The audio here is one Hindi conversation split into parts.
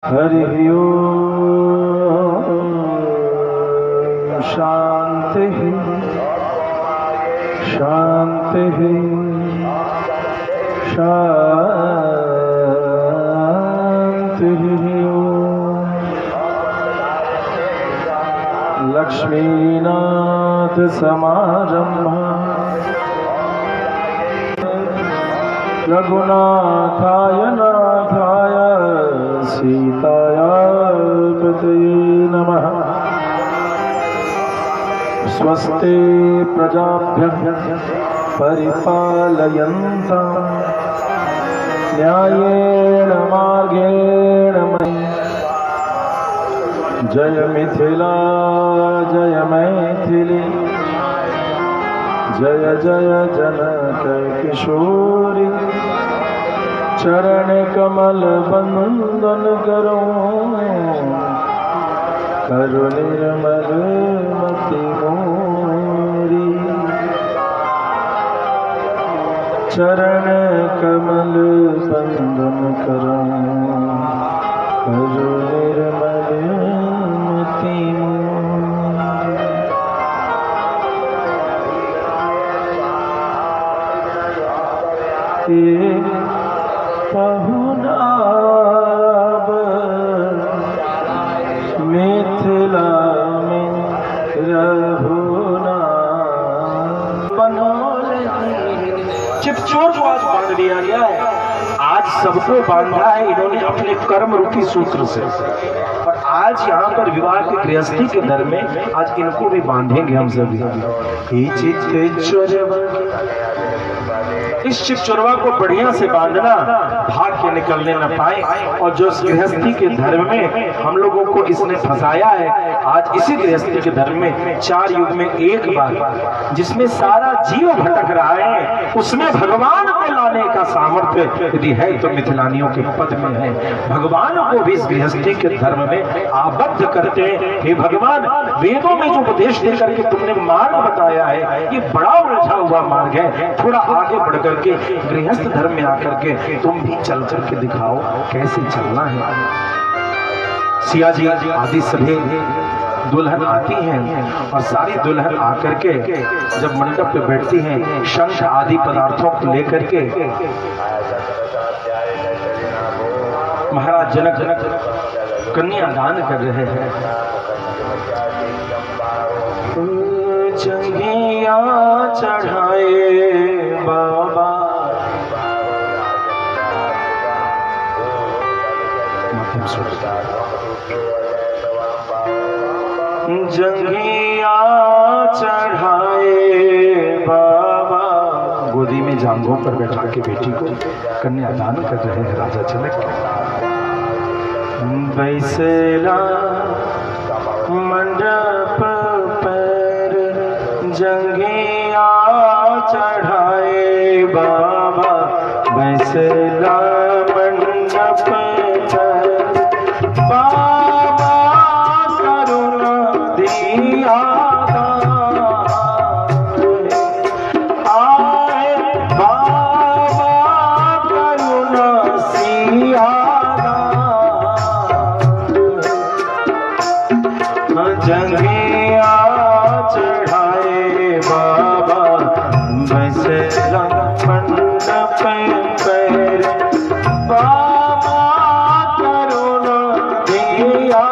हरि ओम शांति शांति शांति ओम। लक्ष्मीनाथ समारंभा रघुनाथाय नाथाय सीताया पतये नमः। स्वस्ति प्रजाभ्यः परिपालयन्तां न्यायेन मार्गेण मयि। जय मिथिला जय मैथिली जय जय जनक किशोरी। चरण कमल बंदन करो करु निर्मल मति मोरी। चरण कमल बंदन करो करु निर्मल मति मोरी। पहुनाब मिथिला में रहुना। चिपचोर को आज बांध दिया गया है। आज सबको बांधा है इन्होंने अपने कर्म रूपी सूत्र से। और आज यहाँ पर विवाह की गृहस्थी के दर में आज इनको भी बांधेंगे हम सभी। इस चिप चोरवा को बढ़िया से बांधना, भाग के निकलने न पाए। और जो गृहस्थी के धर्म में हम लोगों को इसने फंसाया है, आज इसी गृहस्थी के धर्म में 4 युग में एक बार जिसमें सारा जीव भटक रहा है, उसमें भगवान को लाने का सामर्थ्य यदि है तो मिथिलानियों के पद में है। भगवान को भी इस गृहस्थी के धर्म में आबद्ध करते हैं। हे भगवान, वेदों में जो उपदेश देकर के तुमने मार्ग बताया है, ये बड़ा उलझा हुआ मार्ग है। थोड़ा आगे बढ़कर के गृहस्थ धर्म में आकर के तुम भी चल कर के दिखाओ कैसे चलना है। सिया जी आदि सभी दुल्हन आती हैं और सारी दुल्हन आकर के जब मंडप पे बैठती हैं, शंख आदि पदार्थों को लेकर के महाराज जनक कन्यादान कर रहे हैं। जंगिया चढ़ाए बाबा जंगिया चढ़ाए बाबा। गोदी में जांघों पर बैठा के बेटी को कन्यादान कर रहे हैं राजा जनक। बैसला मंडप पर जंगिया चढ़ाए बाबा। बैसला मंडप पर बाबा करुणा दिया। आए बाबा करुणा सिया। जंगिया चढ़ाए बाबा। बैसला मंडप पर बाबा करुणा दिया।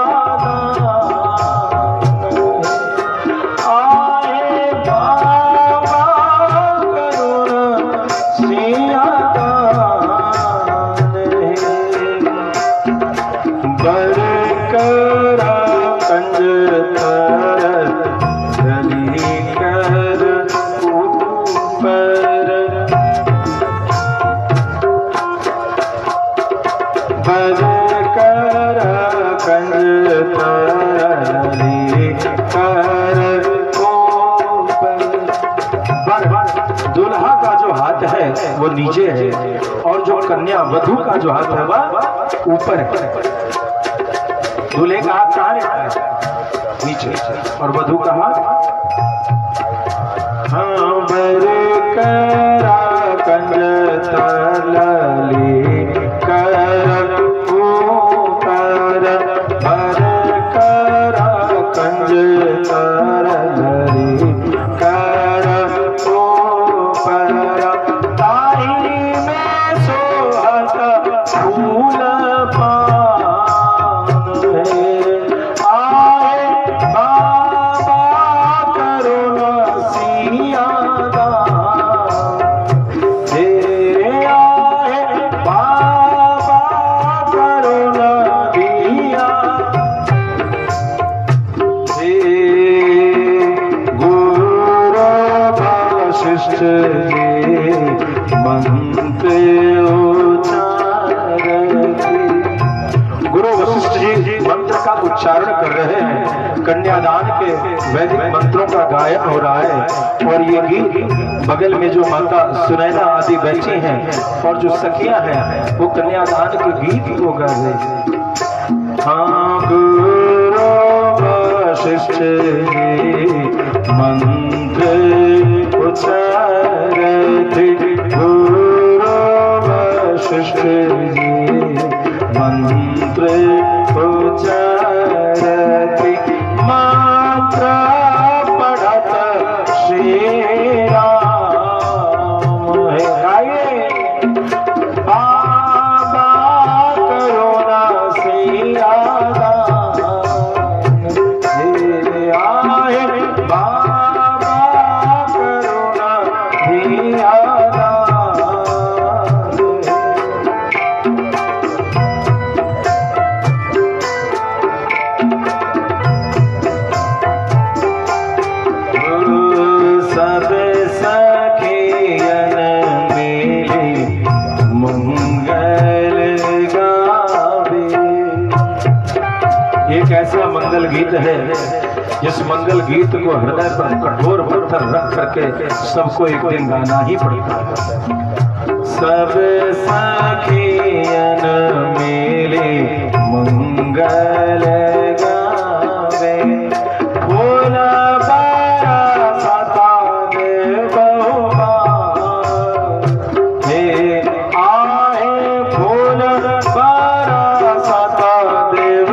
आए बाबा करुणा सिया। बरकरा कंज तर गली कर ऊपर। बरकरा कंज तरली कर ऊपर। दुल्हा का जो हाथ है वो नीचे है और जो कन्या वधू का जो हाथ है वह ऊपर है। दूल्हे का हाथ कहाँ रहता है? नीचे। और वधू का हाथ हाँ बरकरा कंज तरली कर ऊपर। वशिष्ठ जी मंत्र का उच्चारण कर रहे हैं, कन्यादान के वैदिक मंत्रों का गायन हो रहा है। और ये गीत बगल में जो माता सुनैना आदि बैठी हैं और जो सखियां हैं वो कन्यादान के गीत को गा रहे हैं। हाँ गुरु वशिष्ठ मंत्र उच्चारते, गुरु वशिष्ठ मंत्र उच्चारते, मंत्र पढ़त श्री राम। गाइए बाबा करुणा सिया आए, बाबा करुणा दिया मंगल गीत है, जिस मंगल गीत को हृदय पर कठोर पत्थर रख करके सबको एक दिन गाना ही पड़ता है। सब सखियन मेले मंगल गावे, फूल बरसता देव हे आए, फूल बरसता देव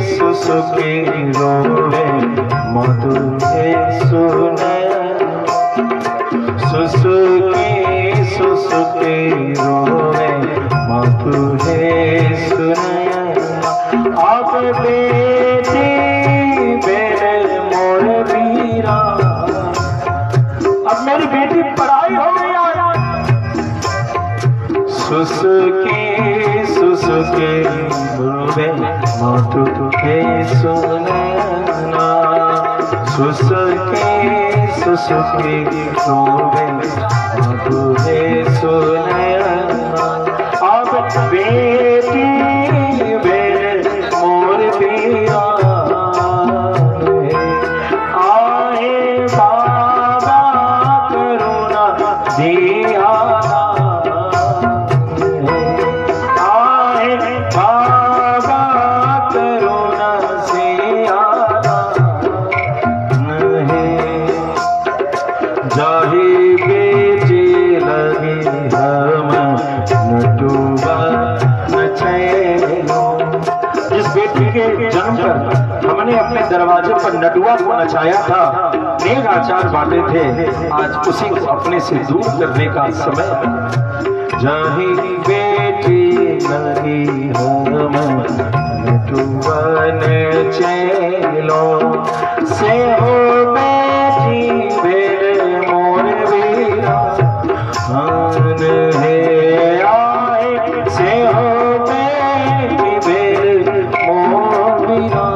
सुसुके रोवे मधुरे सुनैना, सुसुके सुसुके रोवे मधुरे सुनैना। अब बेटी बेरे मोर वीरा, अब मेरी बेटी पढ़ाई हो गई। सुसुके सुसुके रोवे मधुरे सुनैना, सुसुके सुसुके रोवे मधुरे सुनैना। अब बेटी बेरे मोर वीरा आए, बाबा करुणा दिया जन्म पर हमने अपने दरवाजे पर नटुआ को नचाया था, नेक आचार बांटे थे, आज उसी को अपने से दूर करने का समय है। जाही बेटी लगी हम नटुआ नचेलो, से हो बेटी बेरे मोर वीरा आन है आए, से हो बेटी बेरे मोर वीरा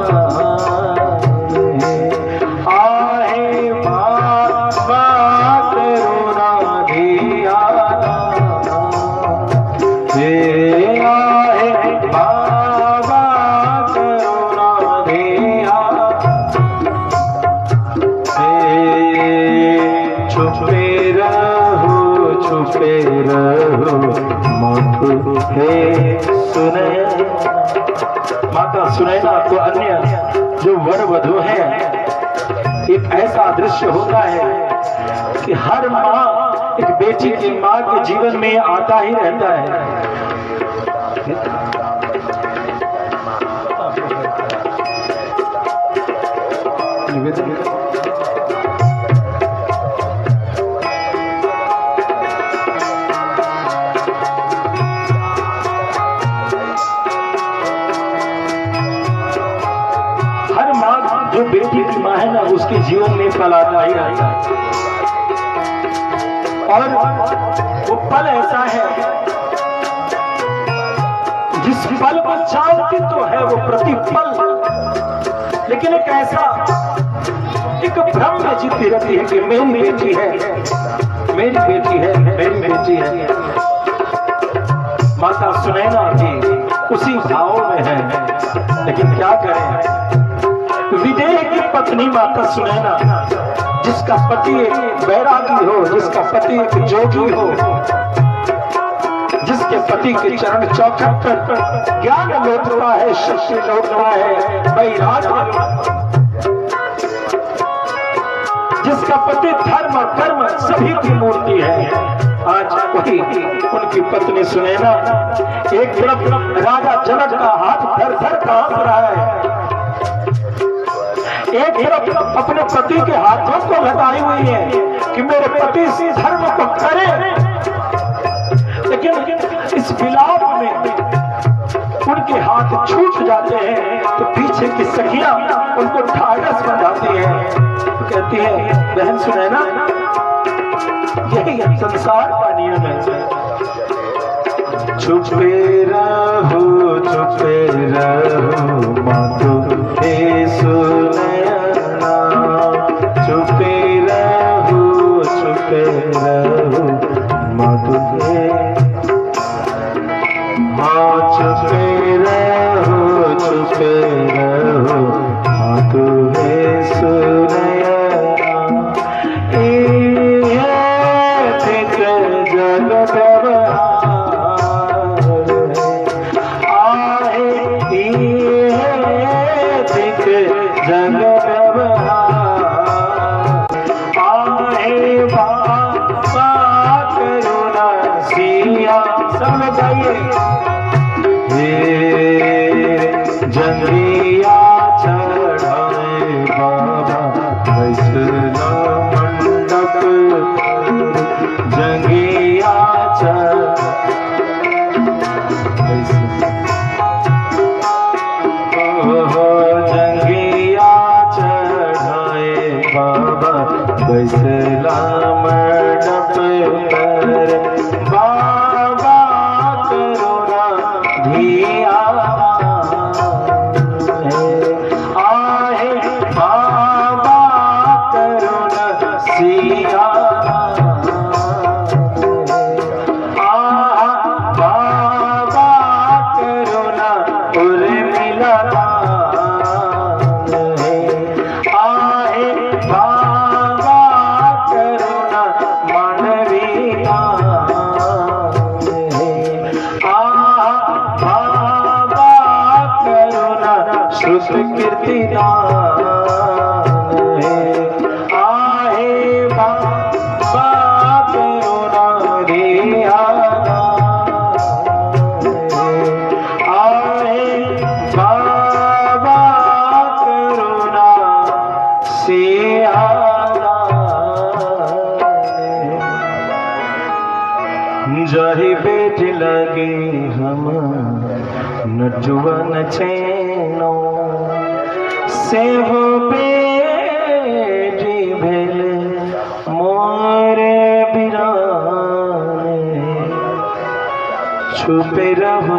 आए, बाबा करुणा दिया आए, बाबा करुणा दिया। छुपे रहो मधुरे सुनैना। माता सुनैना को अन्य जो वर वधु है, एक ऐसा दृश्य होता है कि हर माँ एक बेटी की माँ के जीवन में आता ही रहता है। जो बेटी की माँ है ना, उसके जीवन में फल आता ही रहता है। और वो पल ऐसा है जिस पल को चाहती तो है वो प्रतिपल, लेकिन एक ऐसा एक भ्रम में जीती रहती है कि मेरी बेटी है, मेरी बेटी है, मेरी बेटी है। माता सुनैना भी उसी भाव में है, लेकिन क्या करें, विदेह की पत्नी माता सुनैना, जिसका पति एक बैरागी हो, जिसका पति एक जोगी हो, जिसके पति के चरण चौखट पर ज्ञान लौटता है, शक्ति लौटता है, वैराग्य, जिसका पति धर्म कर्म सभी की मूर्ति है। आज वही उनकी पत्नी सुनैना एक तरफ राजा जनक का हाथ धर धर कांप रहा है, एक तरफ अपने पति के हाथों को लगाई हुई है कि मेरे पति इस धर्म को करे, लेकिन इस विलाप में उनके हाथ छूट जाते हैं तो पीछे की सखियां उनको ढाढ़स बंधाती हैं, कहती है बहन सुनैना यही संसार का नियम है, छुपे रहो मातो हे सुनैना, छुपे रहो मातो हे, हाँ छुपे रहो मातो हे सुनैना, जंगिया चढ़ाए बाबा वैष्णो मंडप, जंगिया जंगिया चढ़ाए बाबा वैष्णो मंडप पर, बाबा करुणा धिया जही बेट लगे हम नटुवन छेनो से हो बेटी भेले मोरे बिराने, छुपे रहो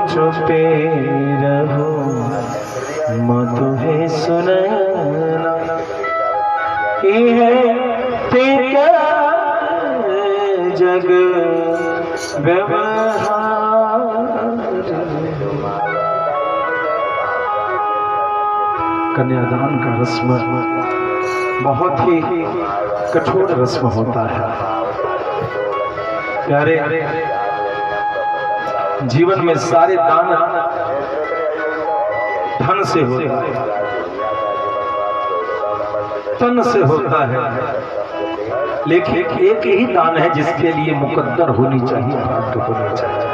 मधु है सुनैना, ये तेरा जग व्यवहार। कन्यादान का रस्म बहुत ही कठोर रस्म होता है प्यारे। जीवन में सारे दान धन से होता है, तन से होता है, लेकिन एक ही दान है जिसके लिए मुकद्दर होनी चाहिए, भाग्य होनी चाहिए।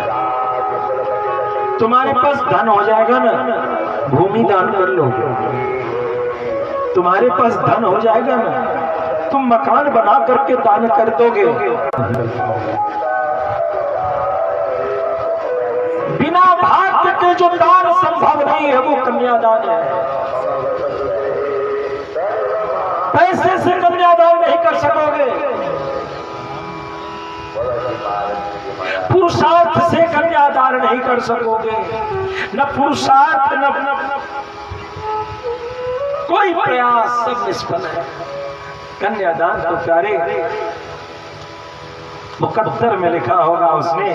तुम्हारे पास धन हो जाएगा ना, भूमि दान कर लो, तुम्हारे पास धन हो जाएगा ना, तुम मकान बना करके दान कर दोगे। बिना भाग्य के जो दान संभव नहीं है वो कन्यादान है। पैसे से कन्यादान नहीं कर सकोगे, पुरुषार्थ से कन्यादान नहीं कर सकोगे, न पुरुषार्थ न कोई प्रयास, सब निष्फल है। कन्यादान तो प्यारे मुकद्दर में लिखा होगा उसने,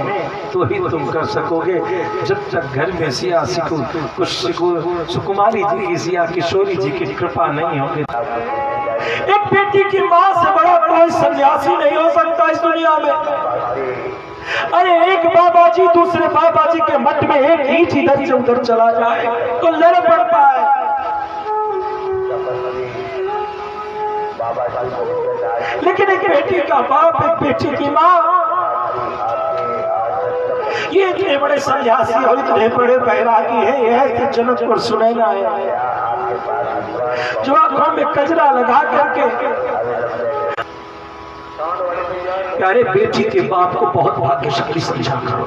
तो ही तुम कर सकोगे। जब तक घर में सिया सुकुमारी जी की, सिया किशोरी जी की कृपा नहीं होगी। एक बेटी की माँ से बड़ा कोई सन्यासी नहीं हो सकता इस दुनिया में। अरे एक बाबा जी दूसरे बाबा जी के मठ में एक ईंट इधर से उधर चला जाए तो लड़ पड़ता है। लेकिन एक बेटी का बाप, एक बेटी की माँ, ये इतने बड़े सन्यासी और इतने बड़े बैरागी है, यह कि जनकपुर सुनैना है जो आंखों में कजरा लगा करके प्यारे बेटी के बाप को बहुत भाग्यशाली समझा करो।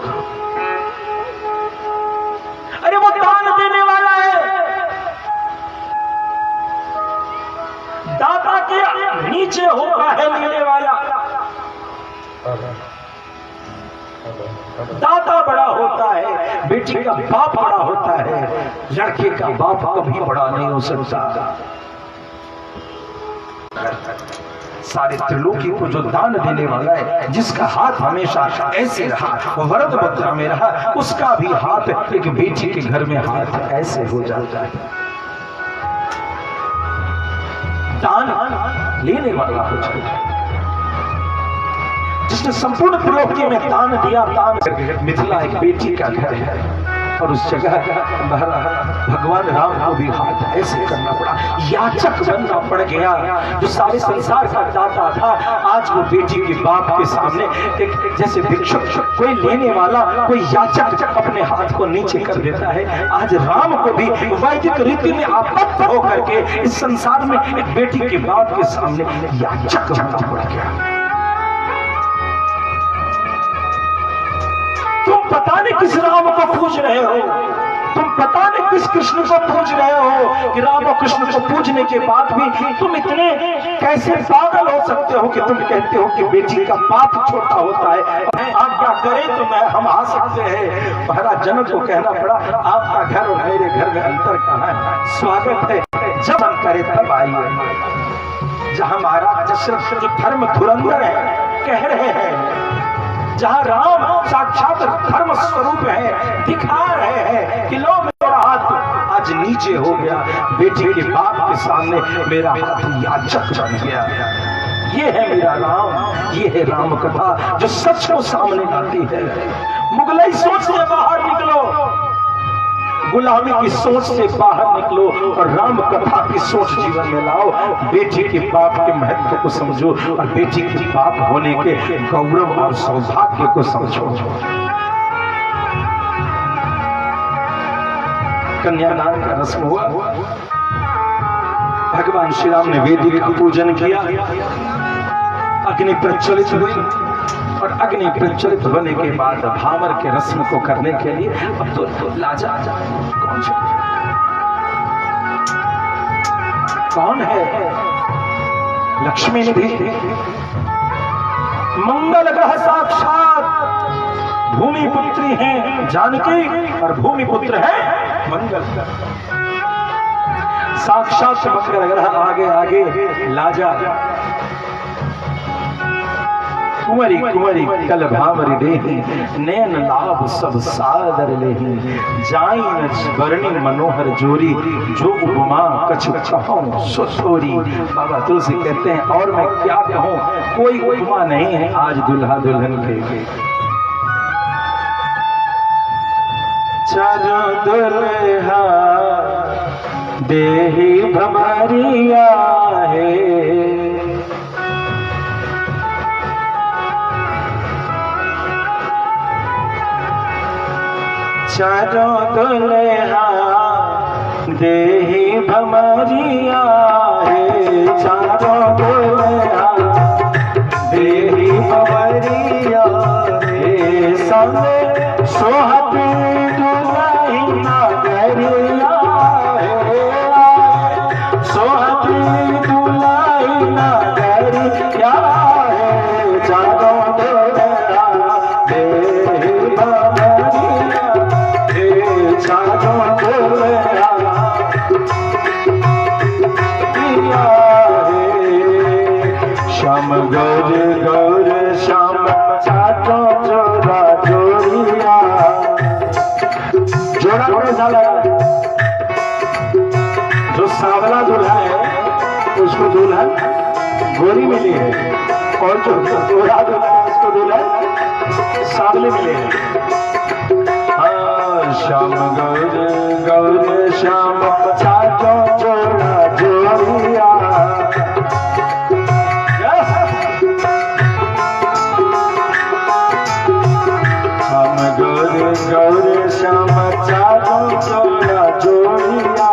अरे वो दान देने वाला है, दाता के नीचे होता है लेने वाला। दाता बड़ा होता है, बेटी का बाप बड़ा होता है, लड़के का बाप कभी बड़ा नहीं हो सकता। सारे त्रिलोकी को जो दान देने वाला है, जिसका हाथ हमेशा ऐसे रहा, वरद मुद्रा में रहा, उसका भी हाथ एक बेटी के घर में हाथ ऐसे हो जाता है। दान लेने वाला हो जाता है। जिसने संपूर्ण त्रिलोकी में दान दिया, दान मिथिला एक बेटी का घर है और उस जगह भगवान राम को भी हाथ ऐसे करना पड़ा, याचक बनना पड़ गया। जो सारे संसार का दाता था, आज वो बेटी के बाप के सामने एक जैसे भिक्षुक, कोई लेने वाला, कोई याचक अपने हाथ को नीचे कर देता है। आज राम को भी वैदिक रीति में आपत्त होकर के इस संसार में एक बेटी के बाप के सामने याचक बनना पड़ गया। तुम पता नहीं किस राम को पूज रहे हो, तुम पता नहीं किस कृष्ण को पूज रहे हो कि राम और कृष्ण को पूजने के बाद भी तुम इतने कैसे पागल हो सकते हो कि तुम कहते हो कि बेटी का पाप छोटा होता है। आज्ञा करें तो हम आ सकते हैं। महाराज जनक को कहना पड़ा, आपका घर और मेरे घर में अंतर कहाँ है? स्वागत है, जब मन करे तब आइए। जहाँ महाराज दशरथ जो धर्म धुरंधर है कह रहे हैं, जहाँ राम साक्षात धर्म स्वरूप है दिखा रहे हैं कि लो मेरा हाथ आज नीचे हो गया, बेटी के बाप के सामने मेरा हाथ याचक बन गया। ये है मेरा राम, ये है राम कथा जो सच को सामने लाती है। मुगलई सोच से बाहर निकलो, गुलामी की सोच से बाहर निकलो और राम कथा की सोच जीवन में लाओ। बेटी के बाप के महत्व को समझो और बेटी के बाप होने के गौरव और सौभाग्य को समझो। कन्यादान का रस्म हुआ, भगवान श्री राम ने वेदी का पूजन किया, अग्नि प्रज्वलित हुई और अग्नि प्रज्वलित होने के बाद भावर के रस्म को करने के लिए अब तो लाजा कौन है? लक्ष्मी निधि, मंगल ग्रह साक्षात भूमि पुत्री हैं जानकी और भूमि पुत्र है मंगल। साक्षात मंगल ग्रह आगे आगे लाजा कुंवरी कुंवरी कल भावरी देही, नयन लाभ सब सादर लेही, जाइन वर्णी मनोहर जोरी, जो उपमा कछु कहूं सो छोरी। बाबा तुलसी कहते हैं और मैं क्या कहूं, कोई उपमा नहीं है आज दुल्हा दुल्हन के। चारों दुल्हा देही भमरिया है, चारों दुल्हा देही भमरिया है, चारों दुल्हा देही भमरिया है, संग सोहत दुल्ही नगरिया है, सोहत दुल्ही नगरिया है, चारों दुल्हा चाचो जोड़ा जोड़िया। जोड़ा कैसा लगा? जो सांवला दूल्हा है उसको दुल्हन गोरी मिली है, और जो गोरा दूल्हा है उसको दुल्हन सांवले मिले हैं। हाँ, श्याम गौर गौर श्याम चाचो जोड़ा जोड़िया। श्याम गौर गौर श्याम चाचो जोड़ा जोड़िया।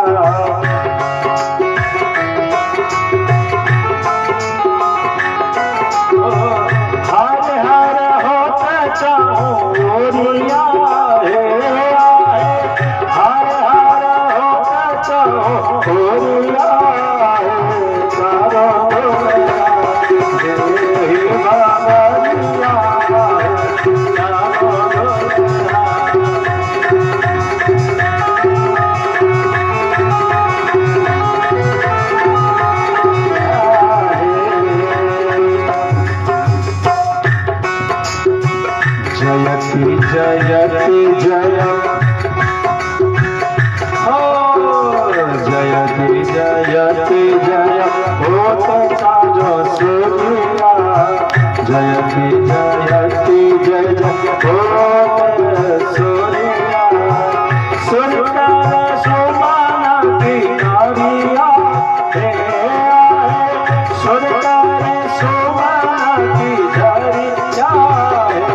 हर हर होता चाहूं गोरिया है, हर हर होता चाहूं गोरिया है। चारों जयति जयति जय हो, जयति जयति जय होत चारो सूर्या। जयति जयति जय होत सूर्या। सुरकार सुमाना भिखारिया हे, सुरकार सुमाना भिखारिया हे।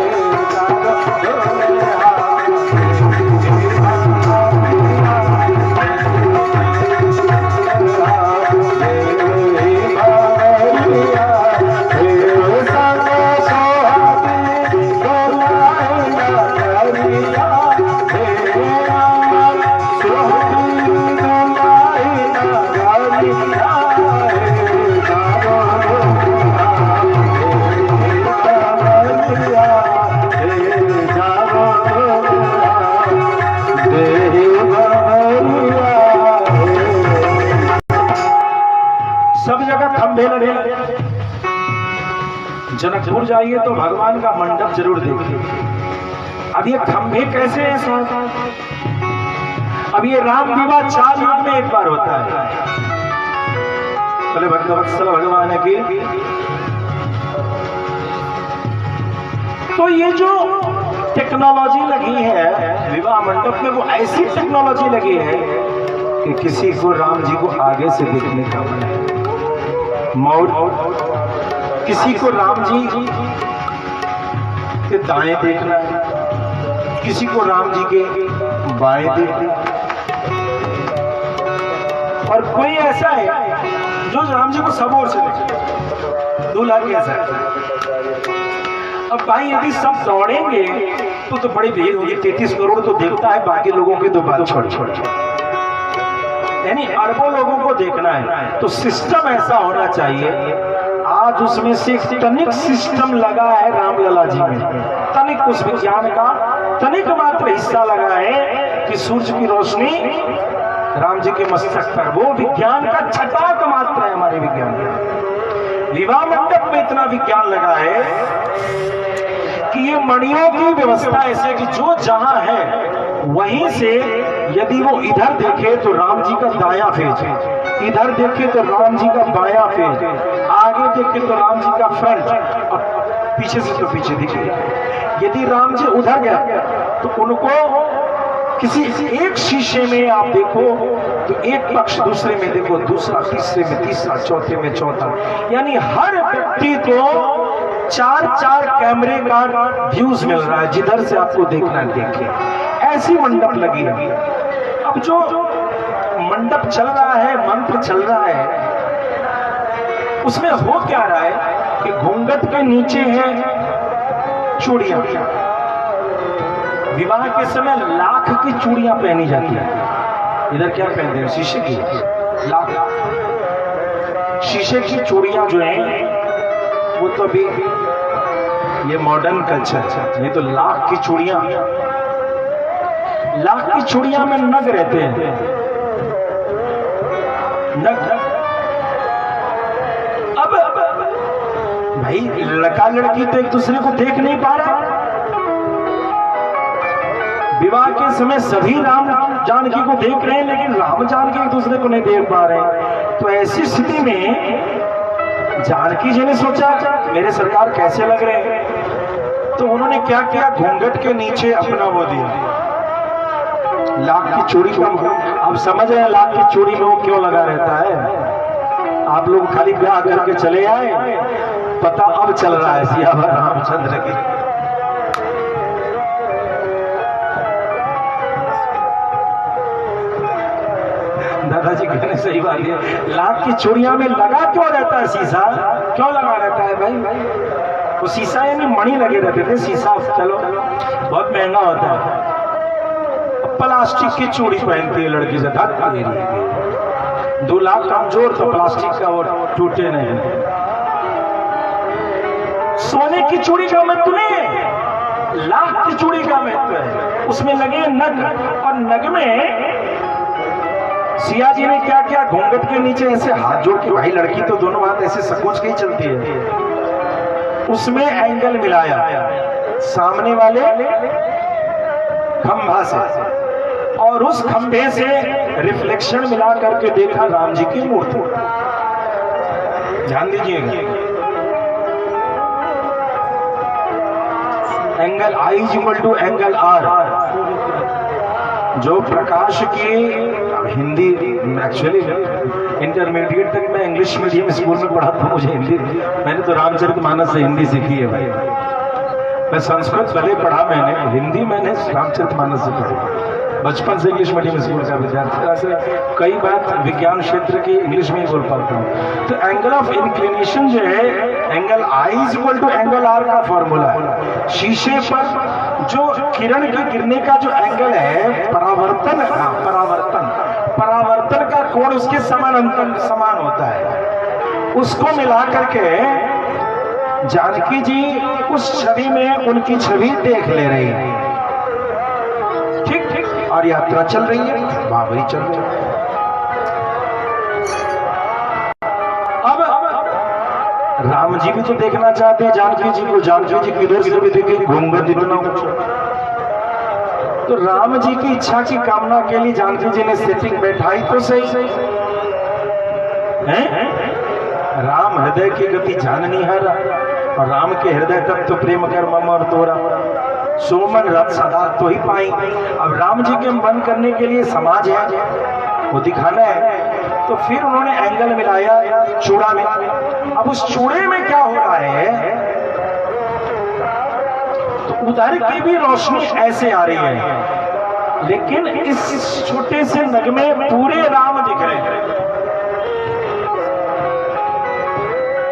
सब जगह खंभे लगे। जनकपुर जाइए तो भगवान का मंडप जरूर देखिए। अब ये खंभे कैसे हैं साहब? अब ये राम विवाह 4 युग में एक बार होता है। पहले भक्तवत्सल भगवान की, तो ये जो टेक्नोलॉजी लगी है विवाह मंडप में, वो ऐसी टेक्नोलॉजी लगी है कि किसी को राम जी को आगे से देखने का मन है, किसी को राम जी के दाएं देखना है, किसी को राम जी के बाएं देखना, और कोई ऐसा है जो राम जी को सब ओर से देखे। दूल्हा कैसा है? अब भाई यदि सब दौड़ेंगे तो बड़ी भीड़ होगी। 33 करोड़ तो देखता है, बाकी लोगों की तो बात छोड़ छोड़, यानी अरबों लोगों को देखना है। तो सिस्टम ऐसा होना चाहिए। आज उसमें से तनिक सिस्टम लगा है रामलला जी में, तनिक उस विज्ञान का तनिक मात्र हिस्सा लगा है कि सूरज की रोशनी राम जी के मस्तक पर, वो विज्ञान का छटाक मात्र है हमारे विज्ञान का। विवाह मंडप में इतना विज्ञान लगा है कि ये मणियों की व्यवस्था ऐसे कि जो जहां है वहीं से यदि वो इधर देखे तो राम जी का दायां फेज, इधर देखे तो राम जी का बायां फेज, आगे देखे तो राम जी का फ्रंट, और पीछे से तो पीछे दिखे। यदि राम जी उधर गया तो उनको किसी एक शीशे में आप देखो तो एक पक्ष, दूसरे में देखो दूसरा, तीसरे में तीसरा, चौथे में चौथा, यानी हर व्यक्ति को 4-4 कैमरे का व्यूज मिल रहा है। जिधर से आपको देखना है देखिए, ऐसी मंडप लगी है। अब जो मंडप चल रहा है, मंत्र चल रहा है, उसमें हो क्या रहा है कि घूंघट के नीचे है चूड़ियां। विवाह के समय लाख की चूड़ियां पहनी जाती है। इधर क्या पहनते हैं? शीशे की लाख, शीशे की चूड़ियां जो हैं वो तो अभी ये मॉडर्न कल्चर है। नहीं तो लाख की चूड़ियां में नग रहते हैं, नग। अब भाई लड़का लड़की तो एक दूसरे को देख नहीं पा रहा। विवाह के समय सभी राम जानकी को देख रहे हैं, लेकिन राम जानकी एक दूसरे को नहीं देख पा रहे हैं। तो ऐसी स्थिति में जानकी जी ने सोचा मेरे सरकार कैसे लग रहे हैं, तो उन्होंने क्या किया, घूंघट के नीचे अपना वो दिया, लाख की चूड़ी को। अब समझ रहे हैं लाख की चूड़ी में वो क्यों लगा रहता है। आप लोग खाली ब्याह करके चले आए, पता अब चल रहा है सियावर रामचंद्र की। दादाजी कहने सही बात है, लाख की चूड़ियां में लगा क्यों रहता है शीशा, क्यों लगा रहता है भाई? वो शीशा यानी मणि लगे रहते थे, शीशा चलो बहुत महंगा होता है। प्लास्टिक की चूड़ी पहनती है लड़की से, 2 लाख कमजोर तो प्लास्टिक का वो टूटे नहीं। सोने की चूड़ी का महत्व नहीं है, लाख की चूड़ी का महत्व है। उसमें लगे नग, और नग में सिया जी ने क्या किया, घूंघट के नीचे ऐसे हाथ जोड़ के, भाई लड़की तो दोनों हाथ ऐसे सकोच के ही चलती है, उसमें एंगल मिलाया सामने वाले खंभा से, और उस खंभे से रिफ्लेक्शन मिला करके देखा राम जी की मूर्ति। ध्यान दीजिएगा, एंगल I = एंगल R, जो प्रकाश की हिंदी, एक्चुअली इंटरमीडिएट तक मैं इंग्लिश मीडियम स्कूल में पढ़ा था, मुझे हिंदी, मैंने तो रामचरितमानस से हिंदी सीखी है भाई। मैं संस्कृत भले पढ़ा मैंने, हिंदी मैंने रामचरितमानस से पढ़ी, बचपन से इंग्लिश मीडियम स्कूल का विद्यार्थी, ऐसे कई बात विज्ञान क्षेत्र की इंग्लिश में ही बोल पाता हूँ। तो एंगल ऑफ इंक्लिनेशन जो है, एंगल I = एंगल R का फॉर्मूला है। शीशे पर जो किरण के गिरने का जो एंगल है, परावर्तन का कोण उसके समान होता है। उसको मिला करके जानकी जी उस छवि में उनकी छवि देख ले रही है। ठीक, और यात्रा चल रही है, बाबरी चल रही है। अब राम जी भी तो देखना चाहते हैं जानकी जी को, जानकी जी किधर से भी देखे, घूंघट इतना ऊंचा। तो राम जी की इच्छा की कामना के लिए जानकी जी ने सेटिंग बैठाई तो सही है। राम हृदय की गति जाननी है, और राम के हृदय तक तो प्रेम कर मम और तोरा, सोमन रथ सदा तो ही पाई। अब राम जी के मन करने के लिए समाज है, वो दिखाना है, तो फिर उन्होंने एंगल मिलाया चूड़ा में। अब उस चूड़े में क्या हो रहा है, तो उधर की भी रोशनी ऐसे आ रही है, लेकिन इस छोटे से नग में पूरे राम दिख रहे हैं।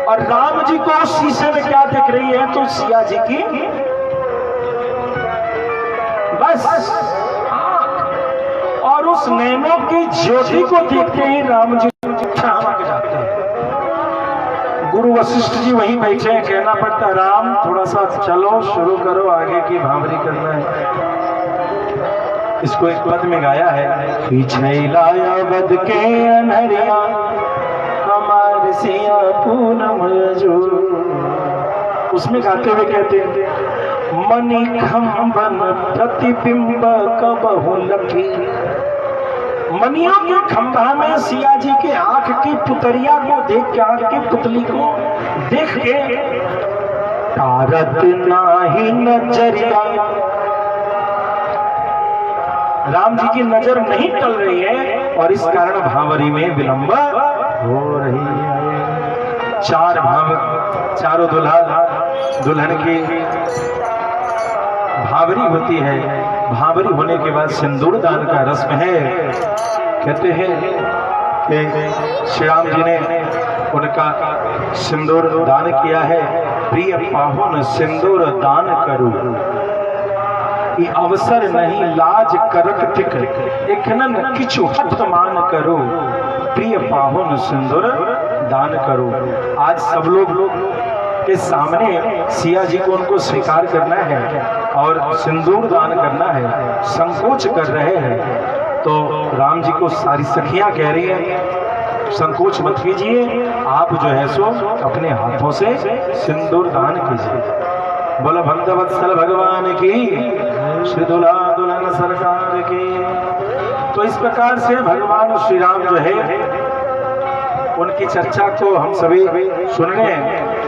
और राम जी को उस शीशे में क्या दिख रही है, तो सिया जी की बस आंख, और उस नैनों की ज्योति को देखते ही राम जी चमक जाते हैं। गुरु वशिष्ठ जी वहीं बैठे हैं, कहना पड़ता राम थोड़ा सा चलो, शुरू करो, आगे की भावरी करना है। इसको एक पद में गाया है, पीछे लाया बद के अनहरिया हमारे सिया पूनम जो। उसमें गाते हुए कहते हैं, मणि खंबन प्रतिबिंब कबहु लकी। मनियों के खंभा में सिया जी के आंख की पुतरिया को देख के, आंख की पुतली को देख के, तारत नाही नजरिया, राम जी की नजर नहीं टल रही है, और इस कारण भावरी में विलंब हो रही है। चारों दुल्हन की भावरी होती है। भावरी होने के बाद सिंदूर दान का रस्म है। कहते हैं कि श्री राम जी ने उनका सिंदूर दान किया है। प्रिय पाहुन सिंदूर दान करूं, ये अवसर नहीं लाज करत टिक, एखनन किछु हठ मान करो, प्रिय पाहुन सिंदूर दान करो। आज सब लोग के सामने सिया जी को उनको स्वीकार करना है और सिंदूर दान करना है, संकोच कर रहे हैं। तो राम जी को सारी सखियां कह रही हैं संकोच मत कीजिए, आप जो है सो अपने हाथों से सिंदूर दान कीजिए। बोला भक्तवत्सल भगवान की, श्री दूल्हा दुल्हन सरकार की। तो इस प्रकार से भगवान श्री राम जो है उनकी चर्चा को हम सभी सुन रहे हैं।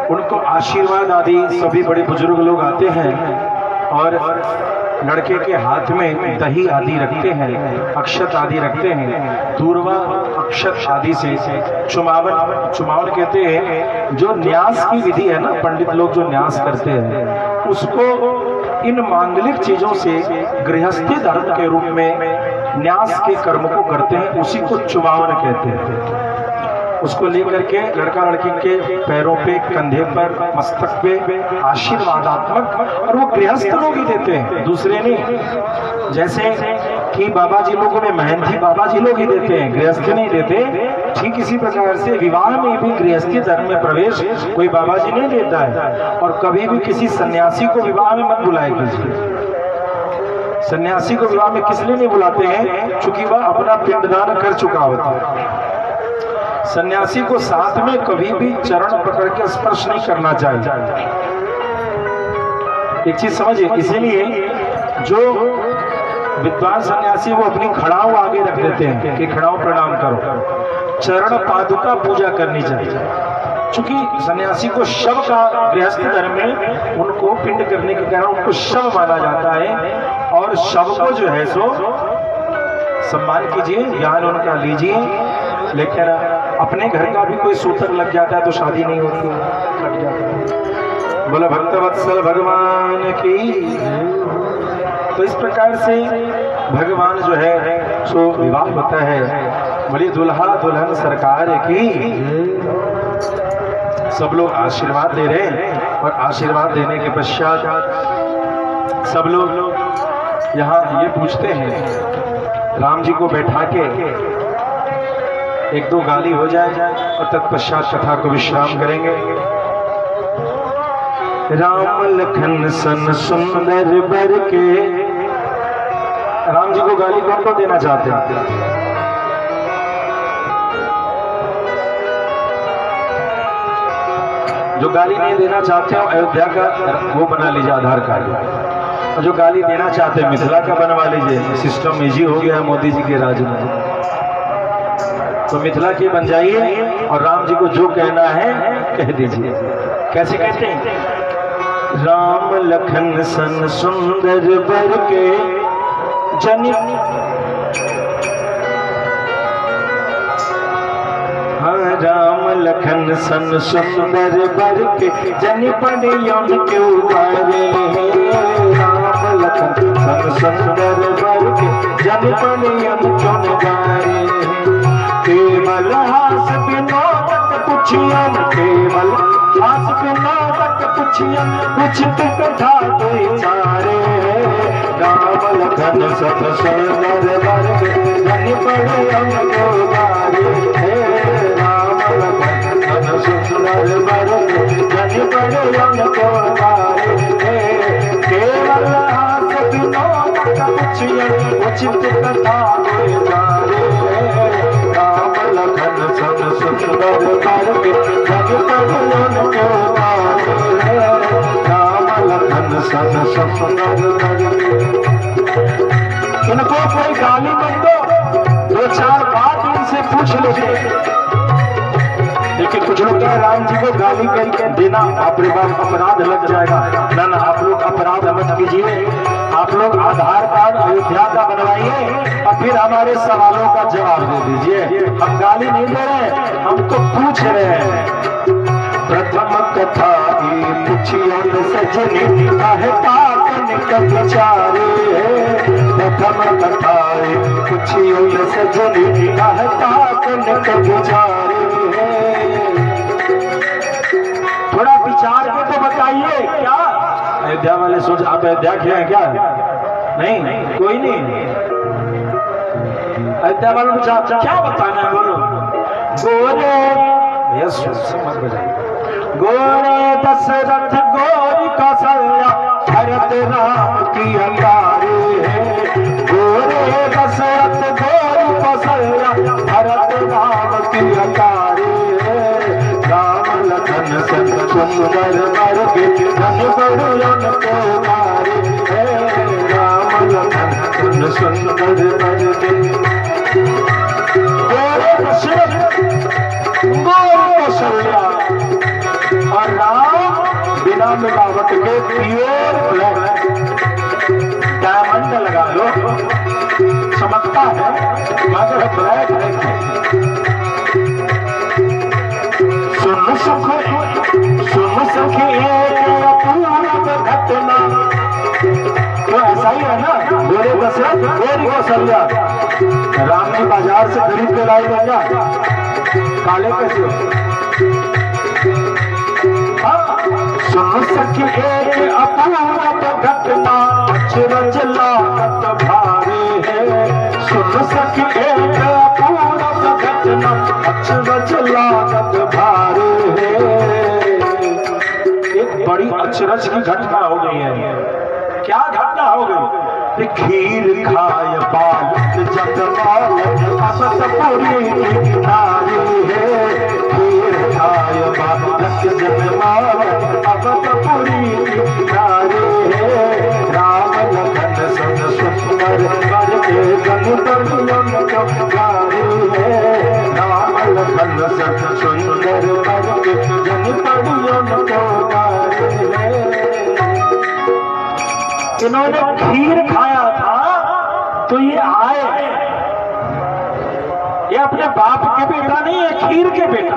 उनको आशीर्वाद आदि सभी बड़े बुजुर्ग लोग आते हैं और लड़के के हाथ में दही आदि रखते हैं, अक्षत आदि रखते हैं, दूर्वा अक्षत आदि से चुमावन कहते हैं। जो न्यास की विधि है ना, पंडित लोग जो न्यास करते हैं उसको इन मांगलिक चीजों से गृहस्थी धर्म के रूप में न्यास के कर्म को करते हैं, उसी को चुमावन कहते हैं। उसको लेकर के लड़का लड़की के पैरों पे, कंधे पर, मस्तक पे आशीर्वादात्मक, और वो गृहस्थ लोग ही देते हैं, दूसरे नहीं। जैसे कि बाबा जी लोगों में महंती बाबा जी लोग ही देते हैं, गृहस्थ नहीं देते। ठीक इसी प्रकार से विवाह में भी गृहस्थी धर्म में प्रवेश कोई बाबा जी नहीं देता है। और कभी भी किसी सन्यासी को विवाह में मत बुलाए कीजिए। सन्यासी को विवाह में किस लिए नहीं बुलाते हैं? चूंकि वह अपना पिंडदान कर चुका होता है। सन्यासी को साथ में कभी भी चरण पकड़ के स्पर्श नहीं करना चाहिए। एक चीज समझिए, इसीलिए जो विद्वान सन्यासी वो अपनी खड़ाऊ आगे रख देते हैं कि खड़ाऊ प्रणाम करो। चरण पादुका पूजा करनी चाहिए। चूंकि सन्यासी को शव का गृहस्थ धर्म में उनको पिंड करने के कारण उनको शव माना जाता है, और शव को जो है सो सम्मान कीजिए, ज्ञान उनका लीजिए। लेकिन अपने घर का भी कोई सूतक लग जाता है तो शादी नहीं होती, लग जाता है। बोला भक्तवत्सल भगवान की। तो इस प्रकार से भगवान जो है सो विवाह होता है। बोली दुल्हा दुल्हन सरकार की। सब लोग आशीर्वाद दे रहे हैं, और आशीर्वाद देने के पश्चात सब लोग यहाँ ये पूछते हैं, राम जी को बैठा के एक दो गाली हो जाए और तत्पश्चात कथा को विश्राम करेंगे। राम लखन सन सुंदर बर के। राम जी को गाली कौन को देना चाहते हैं? जो गाली नहीं देना चाहते हो अयोध्या का वो बना लीजिए आधार कार्ड, और जो गाली देना चाहते हैं मिथिला का बनवा लीजिए। सिस्टम इजी हो गया है मोदी जी के राज में, तो मिथिला की बन जाइए और राम जी को जो कहना है कह दीजिए। कैसे कहते हैं? राम लखन सन सुंदर बर के जनि, हाँ राम लखन सन सुंदर बर के जनि पड़ियों के उबारे। राम लखन सन सुंदर बर के जनि पड़ियों के उबारे। केवल हास विनोदक पुछियन, केवल हास विनोदक पुछियन, पुछत कथा विचारे। राम लखन सन सुंदर बर के जनि पड़ियों के उबारे। राम लखन सन सुंदर बर के जनि पड़ियों के उबारे। केवल हास विनोदक पुछियन, पुछत कथा विचारे। राम लखन सन सुंदर बर के जनि पड़ियों के उबारे। राम लखन सन सुंदर बर के। इनको कोई गाली मत दो, दो चार बात इनसे पूछ लेते। लेकिन कुछ लोग कहें राम जी को गाली करके देना अपने बाप अपराध लग जाएगा। ना, आप लोग अपराध मत कीजिए। आप लोग आधार कार्ड अयोध्या का बनवाइए और फिर हमारे सवालों का जवाब दे दीजिए। हम गाली नहीं दे रहे, हमको पूछ रहे हैं। प्रथम कथा पुछियन सजनी काहे ताकन का विचारे। प्रथम कथा पुछियन सजनी काहे ताकन का विचारे। थोड़ा विचार के तो बताइए। क्या अयोध्या वाले सोच आप अयोध्या के हैं क्या? नहीं, कोई नहीं। अयोध्या वालों को क्या बताना है? बोलो। गोरे गोरे दशरथ गोरी कौशल्या भरत राम की अकारे। गोरे दशरथ गोरी सुंदर वर्गे जन बड़ियन को गारे हे राम लखन सुंदर वर्गे। कौशल्या और राम बिना मिलावट के प्योर ब्लैक डायमंड लगा लो चमकता है मगर ब्लैक है। सुन सुख एक अपूर्व घटना तो ऐसा ही है ना। बोले दशरथ मेरी कौशल्या राम ने बाजार से खरीद के लाई गंगा काले कैसे। सुन सखी एक अपूर्व घटना अचरज लागत भारे है। सुन सखी एक अपूर्व घटना अचरज लागत भारे है। एक बड़ी अचरज की घटना हो गई है। क्या घटना हो गई? खीर खाय बालक जग बालक असत पूरी नारी है। खीर खाय बालक जग बालक असत पूरी नारी है। राम लखन सन सुंदर वर्गे जन बड़ियन को गारे है। राम लखन सन सुंदर वर्गे जन बड़ियन को गारे है। इन्होंने खीर खाया था तो ये आए, ये अपने बाप के बेटा नहीं है, खीर के बेटा।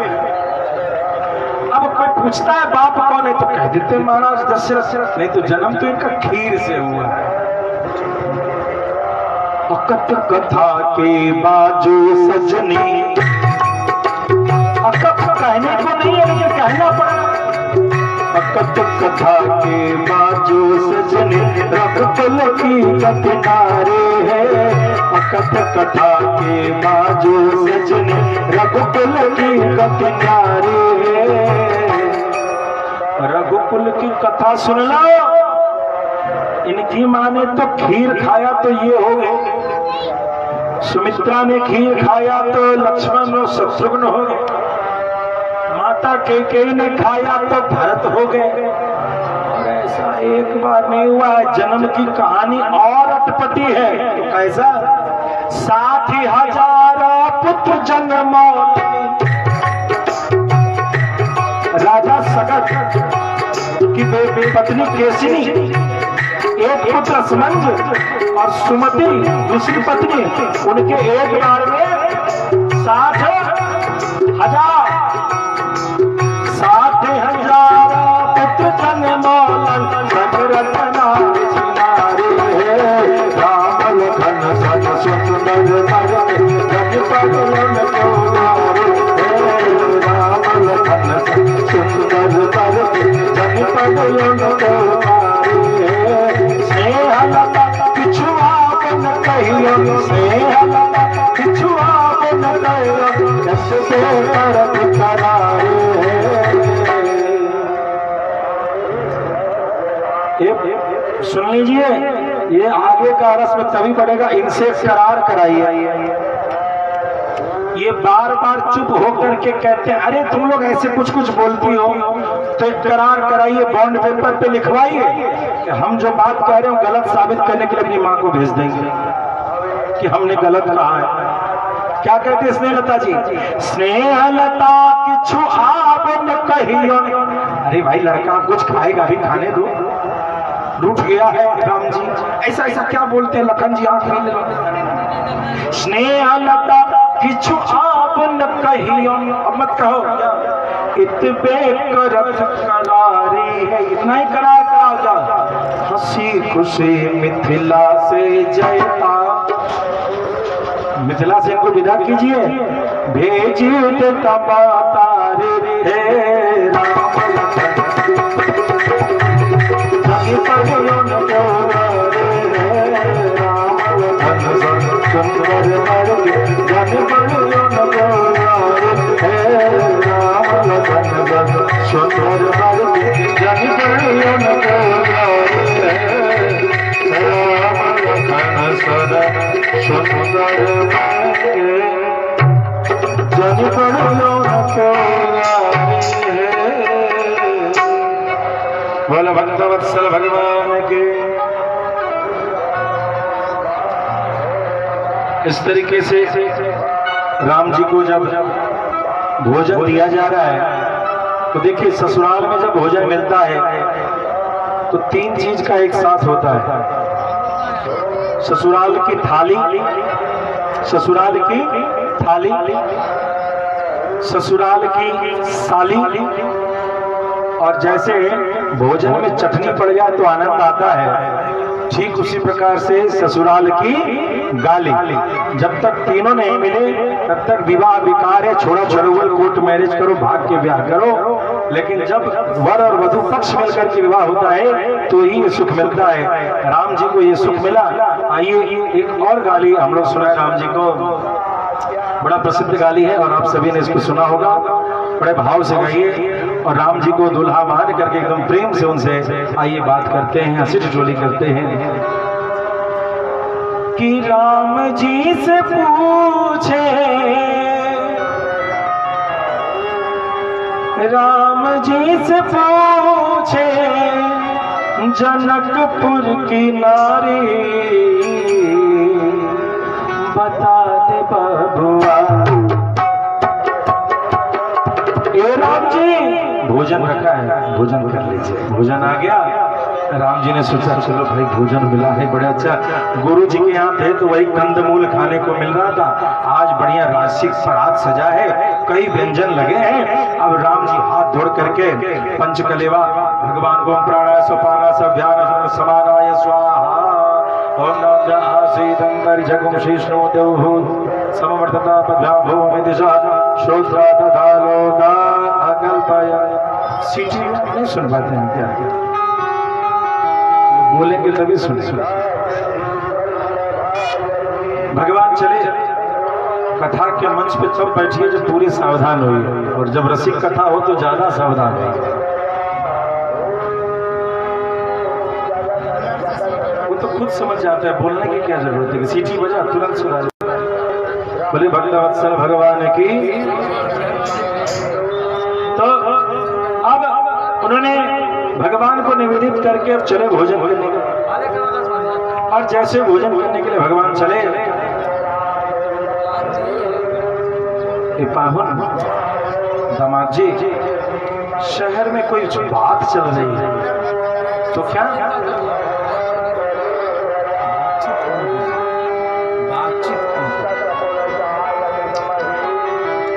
अब कोई पूछता है बाप कौन है तो कह देते महाराज दशरथ, नहीं तो जन्म तो इनका खीर से हुआ है। अकत कथा के बाजू सजनी, अकत कहने को नहीं है लेकिन कहना पड़ा। अकत कथा के बाजू सजनी रघुकुल की किनारे है। अकत कथा के बाजू सजनी रघुकुल की किनारे है। रघुकुल की कथा सुन लो। इनकी माँ ने तो खीर खाया तो ये हो गए, सुमित्रा ने खीर खाया तो लक्ष्मण और शत्रुघ्न हो गए, माता कैकेयी ने खाया तो भरत हो गए। और ऐसा एक बार नहीं हुआ है, जन्म की कहानी और अटपटी है। कैसा? 60,000 पुत्र जन्म राजा सगत की पत्नी केसिनी, एक पुत्र समंज और सुमति दूसरी पत्नी, उनके एक बार में 60,000 पुत्र जन्म राम लखन सन सुंदर वर्गे जन बड़ियन को गारे। राम लखन सन सुंदर वर्गे जन बड़ियन को गारे। स्नेह लता किछुआ बन कहियो, स्नेह लता किछुआ बन कहियो, जस से करत करारे। सुन लीजिए, ये आगे का रस में तभी बढ़ेगा, इनसे करार कराइए। ये बार बार चुप होकर के कहते हैं अरे तुम लोग ऐसे कुछ कुछ बोलती हो तो एक करार कराइए, बॉन्ड पेपर पे लिखवाइए कि हम जो बात कह रहे हो गलत साबित करने के लिए अपनी माँ को भेज देंगे कि हमने गलत कहा है। क्या कहते हैं स्नेहलता जी? स्नेहलता किछु आप न कहियो। अरे भाई लड़का कुछ खाएगा भी, खाने दो, रूठ गया है राम जी। ऐसा ऐसा क्या बोलते हैं लखन जी? आंख नहीं लगा। स्नेहलता किछु आप न कहियो, अब मत कहो इतबे करत करारी है, इतना ही करार कराओ जा। हंसी खुशी मिथिला से जयता, मिथिला से इनको विदा कीजिए। भेजी माता रे हे राम लखन सुंदर वर्गे जन बड़ियन को गारे। हे राम लखन सुंदर वर्गे जन बड़ियन को गारे। राम लखन सुंदर वर्गे जन बड़ियन को गारे। बोलो भक्तवत्सल भगवान के। इस तरीके से राम जी को जब भोजन दिया जा रहा है तो देखिए ससुराल में जब भोजन मिलता है तो तीन चीज का एक साथ होता है। ससुराल की थाली, ससुराल की थाली, ससुराल की साली, और जैसे भोजन में चटनी पड़ जाए तो आनंद आता है, ठीक उसी प्रकार से ससुराल की गाली। जब तक तीनों नहीं मिले तब तक विवाह विकार है, छोड़ा छड़ुवल, कोर्ट मैरिज करो, भाग के ब्याह करो। लेकिन जब वर और वधु पक्ष मिलकर के विवाह होता है तो ही सुख मिलता है। राम जी को ये सुख मिला। आइए एक और गाली हम लोग सुना राम जी को, बड़ा प्रसिद्ध गाली है और आप सभी ने इसको सुना होगा। बड़े भाव से गाइए और राम जी को दुल्हा मान करके एकदम प्रेम से उनसे आइए बात करते हैं, हंसी ठिठोली करते हैं कि राम जी से पूछे, राम जी से पूछे जनकपुर की नारी, बता दे बबुआ। ए राम जी भोजन रखा है, भोजन कर लीजिए। भोजन आ गया, राम जी ने सोचा चलो भाई भोजन मिला है, बड़ा अच्छा। गुरु जी के यहाँ थे तो वही कंदमूल खाने को मिल रहा था। आज बढ़िया राशिक परात सजा है, कई व्यंजन लगे हैं। अब राम जी हाथ धोड़ करके पंचकलेवा भगवान को प्राणाय सोपाना सभ्यान समानाय स्वाहा ओम नमः आसीदंतर जगम शीष्णो देवभू समवर्तता पद्भ्याभो दिशा श्रोत्रा तथा लोका अकल्पय। सीटी नहीं सुन पाते हैं क्या? बोलेंगे तभी सुने। भगवान चले कथा के मंच पे तब बैठिए जब पूरी सावधान हुई, और जब रसिक कथा हो तो ज्यादा सावधान हुई। वो तो खुद समझ जाता है, बोलने की क्या जरूरत है, सीटी बजा तुरंत सुना। बोले भक्तवत्सल भगवान की। तो अब उन्होंने भगवान को निवेदित करके अब चले भोजन करने के लिए। और जैसे भोजन करने के लिए भगवान चले, पाहुन दामाद जी शहर में कोई बात चल रही है, तो क्या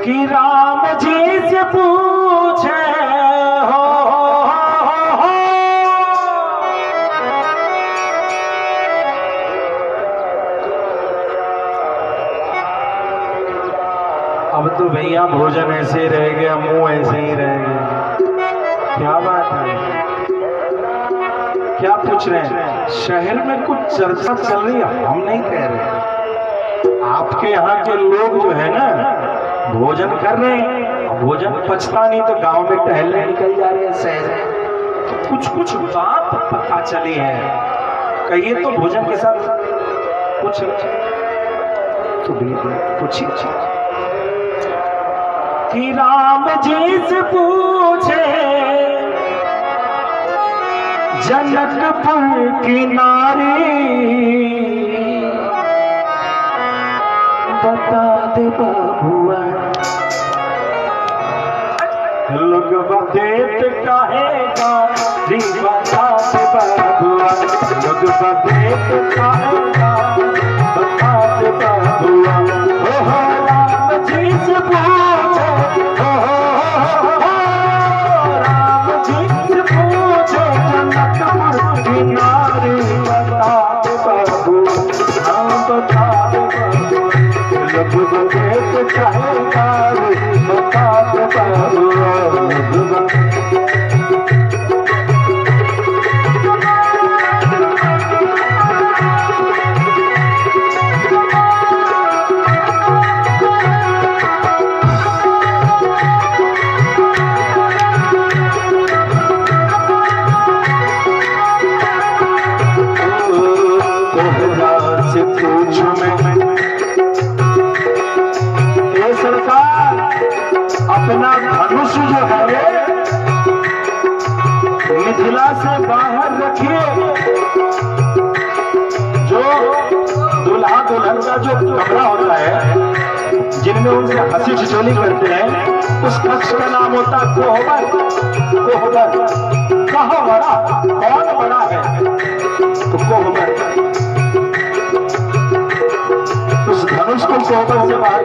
कि राम जी से पूछे हो, अब तो भैया भोजन ऐसे ही रह गया, मुंह ऐसे ही रह गया। क्या बात है, क्या पूछ रहे हैं? शहर में कुछ चर्चा चल रही है, हम नहीं कह रहे। आपके यहाँ के लोग जो है ना भोजन कर रहे हैं, भोजन पचता नहीं तो गांव में टहलने निकल जा रहे हैं शहर। तो कुछ कुछ बात पता चली है, कहिए तो भोजन के साथ कुछ तो पूछिए कि राम जी से पूछे जनकपुर की नारी, बता दे बबुआ लोग बदेत कहेगा, बता दे बबुआ लोग बदेत कहेगा, बता दे बबुआ। हो राम जी से पूछे, राम जी से पूछे जनकपुर की नारी, बता दे बबुआ, हाँ बता दे बबुआ लोग बदेत कहेगा, बता दे बबुआ। मिथिला से बाहर रखिए, जो दूल्हा दुल्हन का जो कमरा होता है जिनमें उनसे हंसी ठिठोली करते हैं, उस कक्ष का नाम होता है कोहबर। कोहबर कहाँ बड़ा, कौन बड़ा है? तो कोहबर। उस धनुष को कोहबर से बाहर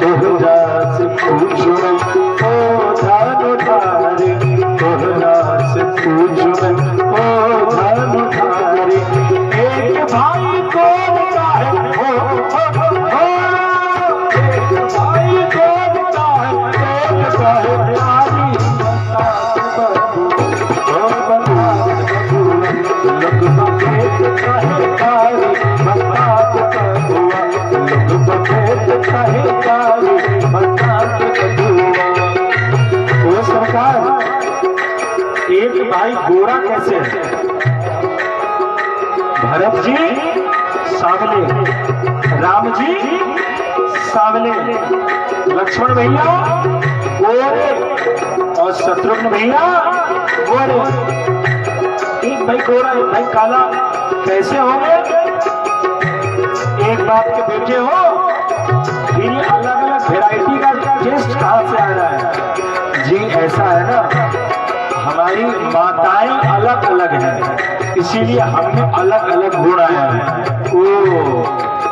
तोहरा से पूछो ओ धनुधारी, तोहरा से पूछो ओ धनुधारी, एक भाई कौन का है एक भाई कौन का है, एक का है प्यारी वो सरकार, एक भाई गोरा कैसे है? भरत जी सांवले, राम जी सांवले, लक्ष्मण भैया गोरे और शत्रुघ्न भैया गोरे। एक भाई गोरा एक भाई काला, कैसे होंगे? एक बाप के बेटे हो, फिर ये अलग अलग वैरायटी का टेस्ट कहाँ से आ रहा है? जी ऐसा है ना, हमारी माताएं अलग अलग हैं, इसीलिए हमें अलग अलग गुण आया है। ओ,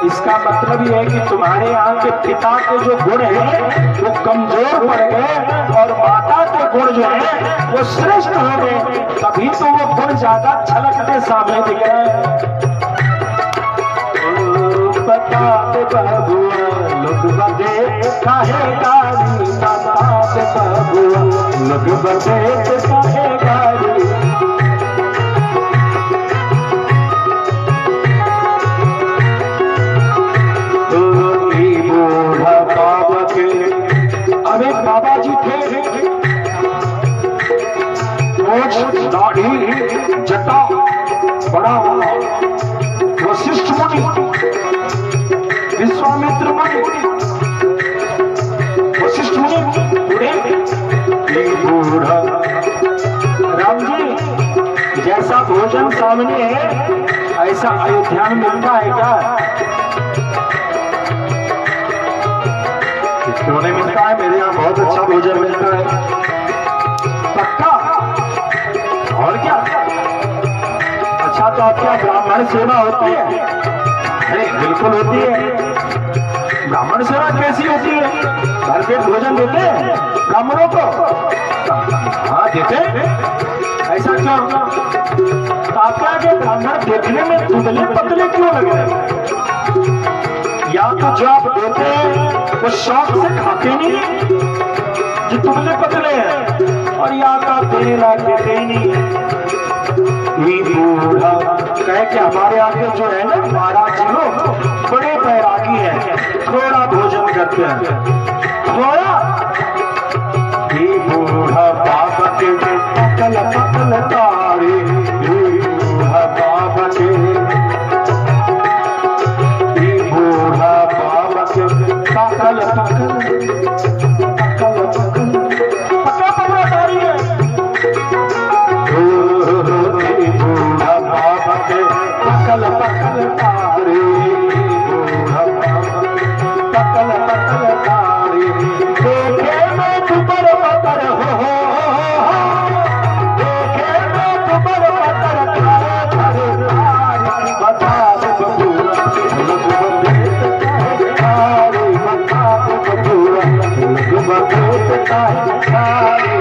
इसका मतलब ये है कि तुम्हारे यहाँ के पिता के जो गुण हैं वो कमजोर पड़ गए और माता के गुण जो है वो श्रेष्ठ हो गए, तभी तो वो गुण ज्यादा छलकते सामने दिख रहे हैं। बताते बबुआ लोग बदे काहे गाड़ी, बताते बबुआ लोग बदे काहे गाड़ी। बूढ़ा बाबा के, अब एक बाबा जी थे, दाढ़ी जटा बड़ा हुआ, वशिष्ठ मुनि, विश्वामित्र मुनि, वशिष्ठ मुनि बूढ़े, बूढ़ा। राम जी जैसा भोजन सामने है ऐसा अयोध्या में मिलता है क्या? क्यों नहीं मिलता है? मेरे यहाँ बहुत अच्छा भोजन मिलता है। पक्का? और क्या? अच्छा तो आपके यहाँ ब्राह्मण सेवा होती है? अरे बिल्कुल होती है। ब्राह्मण सेवा कैसी होती है? घर पे भोजन देते हैं ब्राह्मणों को? हाँ देते। ऐसा क्यों? तो आपके आगे ब्राह्मण देखने में दुबले पतले क्यों लग रहे हैं? या तो जो आप देते हैं वो शौक से खाते नहीं जो दुबले पतले हैं, और या तो आप देने लायक देते ही नहीं है। बूढ़ा कहे कि हमारे आगे जो है ना 12 किलो बड़े बैरागी हैं, थोड़ा भोजन करते हैं, थोड़ा। बूढ़ा बाबा के पकल पकल तारे, बूढ़ा बाबा के, बूढ़ा बाबा के पकल पकल पकल पकल पकल पकल तारी है। बूढ़ा बाबा के पकल पकल तारे, बूढ़ा बाबा पकल पकल तारे, देखे में दुबर पतर हो, देखे में दुबर पतर तारे तारे तारे, बता दे बबूरा लग बदे तारे, बता दे बबूरा लग बदे तारे तारे,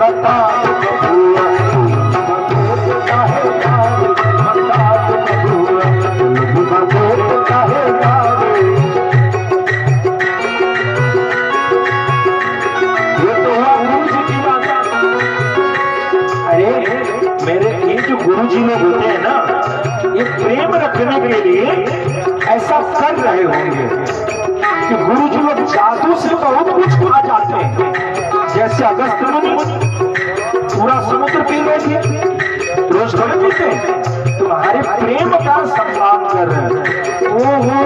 बता गुरु जी लोग होते हैं ना, ये प्रेम रखने के लिए ऐसा कर रहे होंगे कि गुरु जी लोग जादू से बहुत कुछ खा जाते हैं। जैसे अगस्त मुनि पूरा समुद्र पी गए थे, रोज थोड़े पीते हैं। तुम्हारे प्रेम का सम्मान कर रहे हैं। ओहो,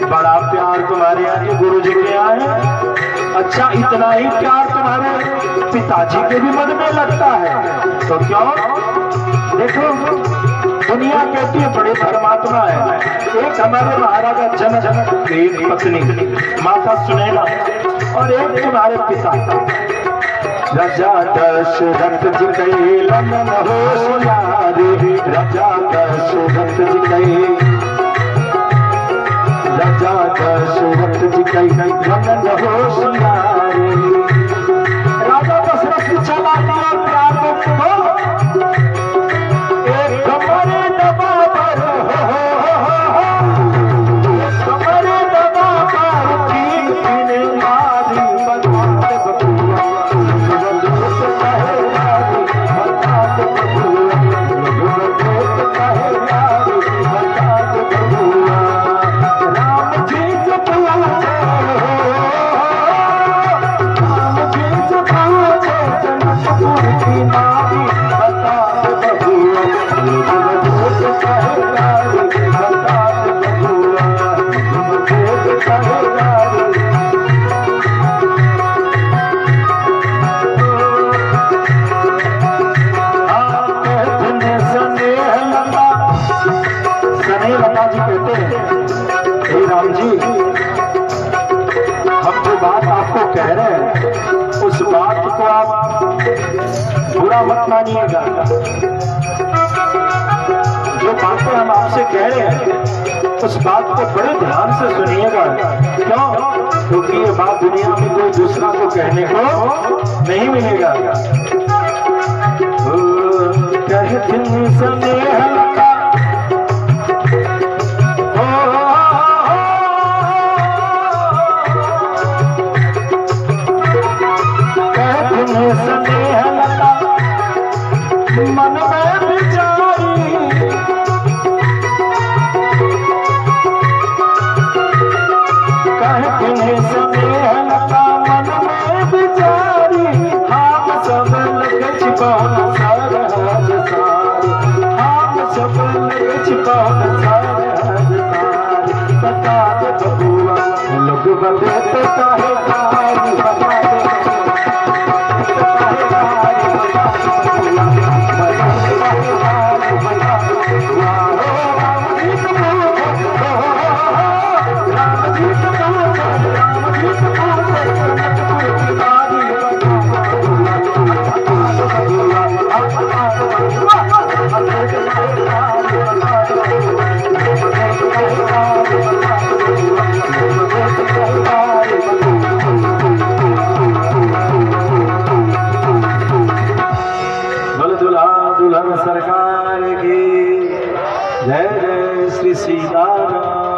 बड़ा प्यार तुम्हारे आगे गुरु जी के आए। अच्छा, इतना ही प्यार तुम्हारे पिताजी के भी मन में लगता है तो क्यों? देखो, दुनिया कहती है बड़े धर्मात्मा है। एक हमारे महाराजा जनक की पत्नी माता सुनैना और एक तुम्हारे पिता राजा दशरथ जी कहे ललन होशियारी। राजा दशरथ जी कहे, राजा दशरथ जी कहे ललन होशियारी। राजा दशरथ की चला दिया प्यार को एक कमरे दबा पर, कमरे दबा पर तीन मारी बरसात बबुआ। कह रहे हैं उस बात को आप बुरा मत मानिएगा। जो बातें हम आपसे कह रहे हैं उस बात को बड़े ध्यान से सुनिएगा। क्यों? क्योंकि ये बात दुनिया में कोई दूसरा को कहने को नहीं मिलेगा। मन में बिचारी कह तुम्हें स्नेह लता, मन में बिचारी हम सब लगे छिपौन सरहद सारी। हम सब लगे छिपौन सरहद सारी। बता दे बबुआ लोग बदे तो काहे कारी। बता दे दुल्हन सरकार की जय। जय श्री सीताराम।